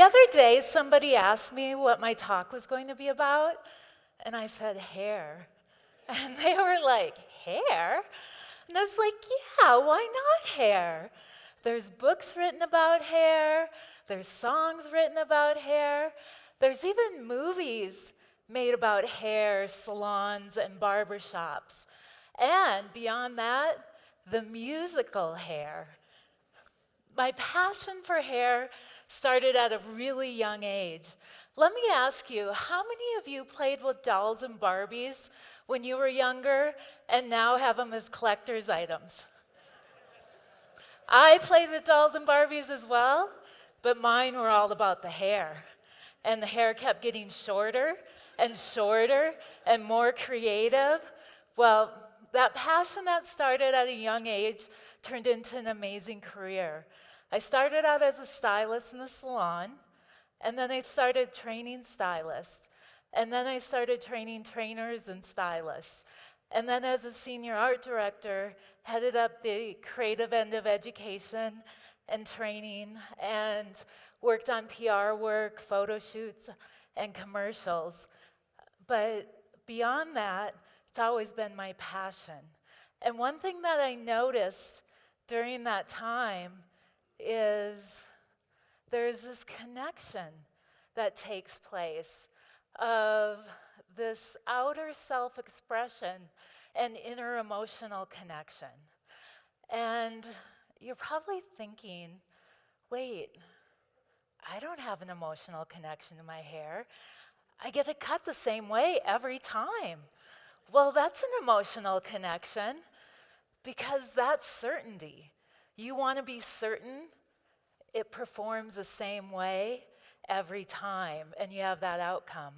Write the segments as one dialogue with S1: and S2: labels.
S1: other day, somebody asked me what my talk was going to be about, and I said hair. And they were like, hair? And I was like, yeah, why not hair? There's books written about hair, there's songs written about hair, there's even movies made about hair, salons, and barbershops. And beyond that, the musical Hair. My passion for hair started at a really young age. Let me ask you, how many of you played with dolls and Barbies when you were younger and now have them as collector's items? I played with dolls and Barbies as well, but mine were all about the hair. And the hair kept getting shorter and shorter and more creative. Well, that passion that started at a young age turned into an amazing career. I started out as a stylist in the salon, and then I started training stylists, and then I started training trainers and stylists. And then as a senior art director, headed up the creative end of education and training, and worked on PR work, photo shoots, and commercials. But beyond that, it's always been my passion. And one thing that I noticed during that time is there's this connection that takes place of this outer self-expression and inner emotional connection. And you're probably thinking, wait, I don't have an emotional connection to my hair. I get it cut the same way every time. Well, that's an emotional connection because that's certainty. You want to be certain it performs the same way every time, and you have that outcome.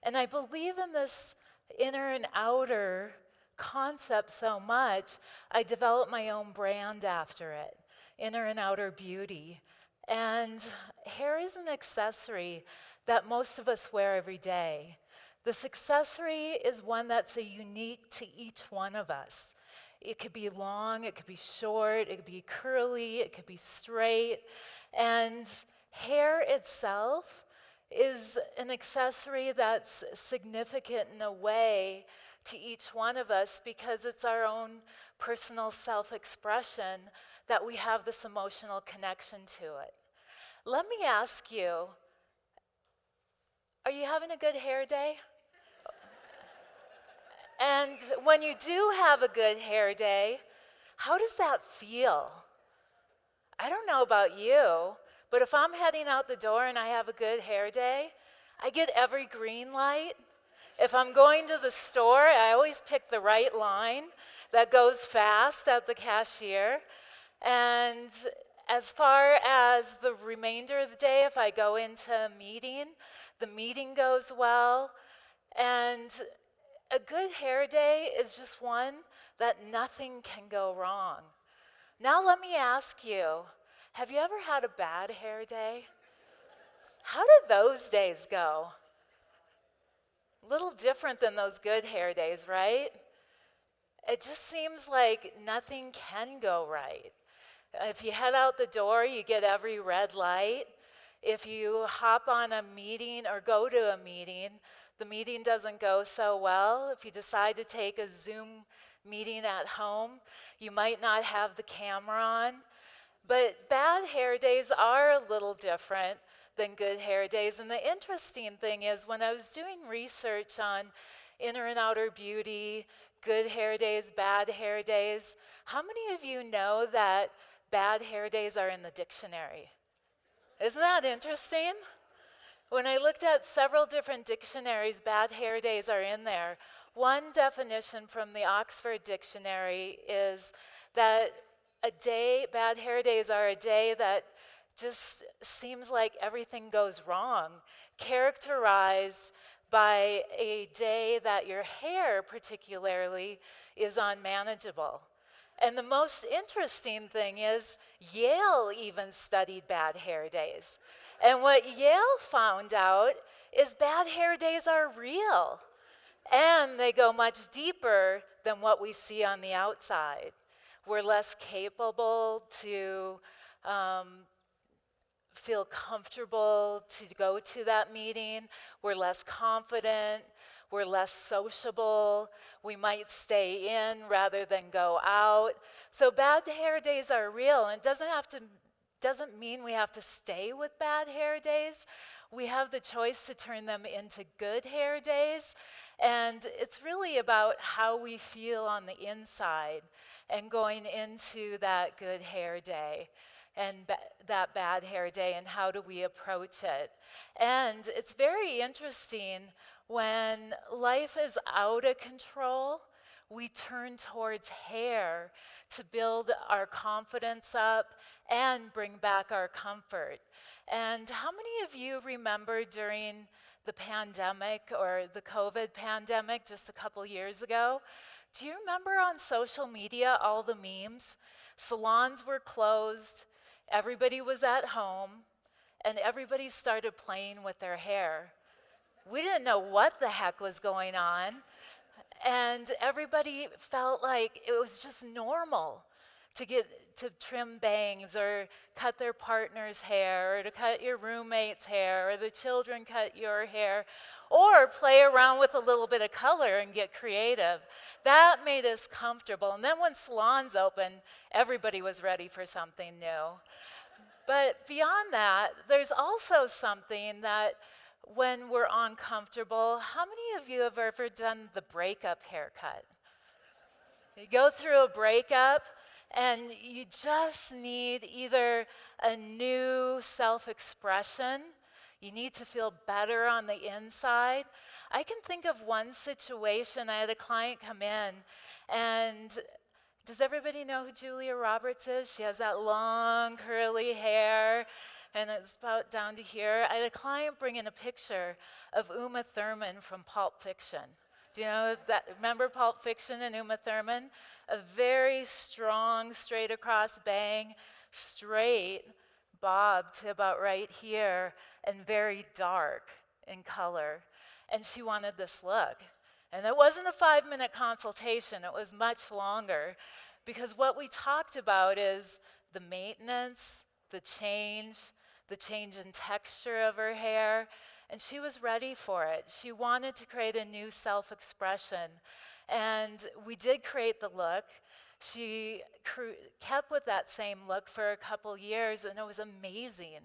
S1: And I believe in this inner and outer concept so much, I developed my own brand after it, Inner and Outer Beauty. And hair is an accessory that most of us wear every day. This accessory is one that's unique to each one of us. It could be long, it could be short, it could be curly, it could be straight. And hair itself is an accessory that's significant in a way to each one of us because it's our own personal self-expression that we have this emotional connection to it. Let me ask you, are you having a good hair day? And when you do have a good hair day, how does that feel? I don't know about you, but if I'm heading out the door and I have a good hair day, I get every green light. If I'm going to the store, I always pick the right line that goes fast at the cashier. And as far as the remainder of the day, if I go into a meeting, the meeting goes well. And a good hair day is just one that nothing can go wrong. Now let me ask you, have you ever had a bad hair day? How did those days go? A little different than those good hair days, right? It just seems like nothing can go right. If you head out the door, you get every red light. If you hop on a meeting or go to a meeting, the meeting doesn't go so well. If you decide to take a Zoom meeting at home, you might not have the camera on. But bad hair days are a little different than good hair days. And the interesting thing is when I was doing research on inner and outer beauty, good hair days, bad hair days, how many of you know that bad hair days are in the dictionary? Isn't that interesting? When I looked at several different dictionaries, bad hair days are in there. One definition from the Oxford Dictionary is that bad hair days are a day that just seems like everything goes wrong, characterized by a day that your hair particularly is unmanageable. And the most interesting thing is Yale even studied bad hair days. And what Yale found out is bad hair days are real. And they go much deeper than what we see on the outside. We're less capable to feel comfortable to go to that meeting. We're less confident. We're less sociable. We might stay in rather than go out. So bad hair days are real, and it doesn't mean we have to stay with bad hair days. We have the choice to turn them into good hair days. And it's really about how we feel on the inside and going into that good hair day and that bad hair day, and how do we approach it. And it's very interesting when life is out of control, we turn towards hair to build our confidence up and bring back our comfort. And how many of you remember during the pandemic, or the COVID pandemic just a couple years ago? Do you remember on social media all the memes? Salons were closed, everybody was at home, and everybody started playing with their hair. We didn't know what the heck was going on, and everybody felt like it was just normal to trim bangs or cut their partner's hair or to cut your roommate's hair or the children cut your hair or play around with a little bit of color and get creative. That made us comfortable. And then when salons opened, everybody was ready for something new. But beyond that, there's also something that when we're uncomfortable, how many of you have ever done the breakup haircut? You go through a breakup and you just need either a new self-expression, you need to feel better on the inside. I can think of one situation. I had a client come in, and does everybody know who Julia Roberts is? She has that long curly hair and it's about down to here. I had a client bring in a picture of Uma Thurman from Pulp Fiction. Do you know that? Remember Pulp Fiction and Uma Thurman? A very strong, straight across bang, straight bob to about right here, and very dark in color. And she wanted this look. And it wasn't a 5-minute consultation, it was much longer, because what we talked about is the maintenance, the change in texture of her hair, and she was ready for it. She wanted to create a new self-expression, and we did create the look. She kept with that same look for a couple years, and it was amazing.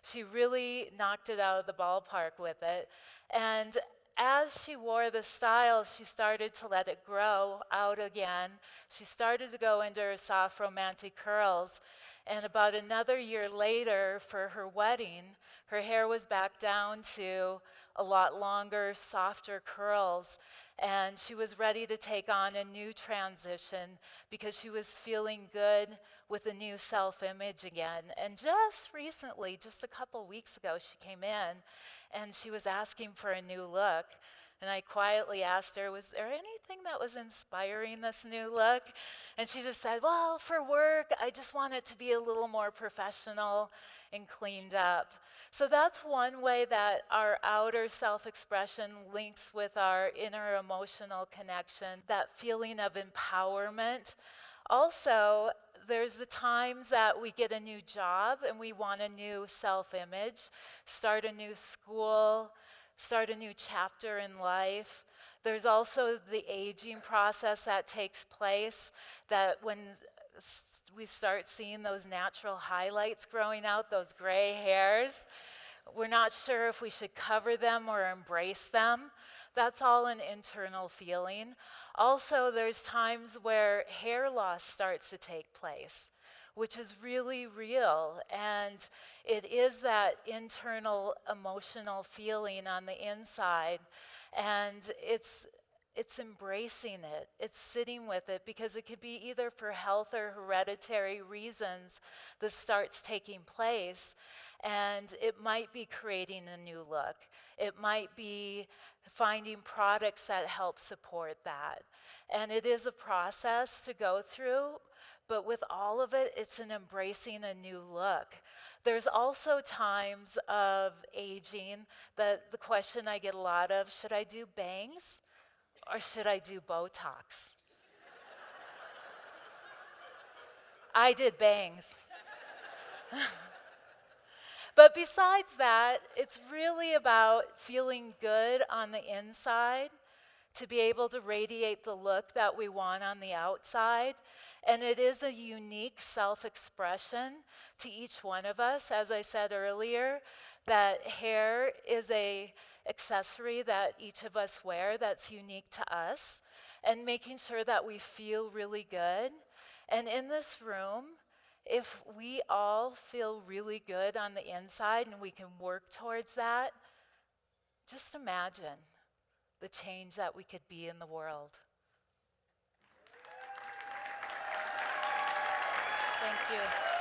S1: She really knocked it out of the ballpark with it. And as she wore the style, she started to let it grow out again. She started to go into her soft romantic curls. And about another year later, for her wedding, her hair was back down to a lot longer, softer curls. And she was ready to take on a new transition because she was feeling good with a new self-image again. And just recently, just a couple weeks ago, she came in and she was asking for a new look. And I quietly asked her, was there anything that was inspiring this new look? And she just said, well, for work, I just want it to be a little more professional and cleaned up. So that's one way that our outer self-expression links with our inner emotional connection, that feeling of empowerment. Also, there's the times that we get a new job and we want a new self-image, start a new school, start a new chapter in life. There's also the aging process that takes place, that when we start seeing those natural highlights growing out, those gray hairs, we're not sure if we should cover them or embrace them. That's all an internal feeling. Also, there's times where hair loss starts to take place, which is really real, and it is that internal emotional feeling on the inside, and it's embracing it, it's sitting with it, because it could be either for health or hereditary reasons this starts taking place, and it might be creating a new look. It might be finding products that help support that, and it is a process to go through. But with all of it, it's an embracing a new look. There's also times of aging that the question I get a lot of, should I do bangs or should I do Botox? I did bangs. But besides that, it's really about feeling good on the inside to be able to radiate the look that we want on the outside. And it is a unique self-expression to each one of us. As I said earlier, that hair is a accessory that each of us wear that's unique to us, and making sure that we feel really good. And in this room, if we all feel really good on the inside and we can work towards that, just imagine the change that we could be in the world. Thank you.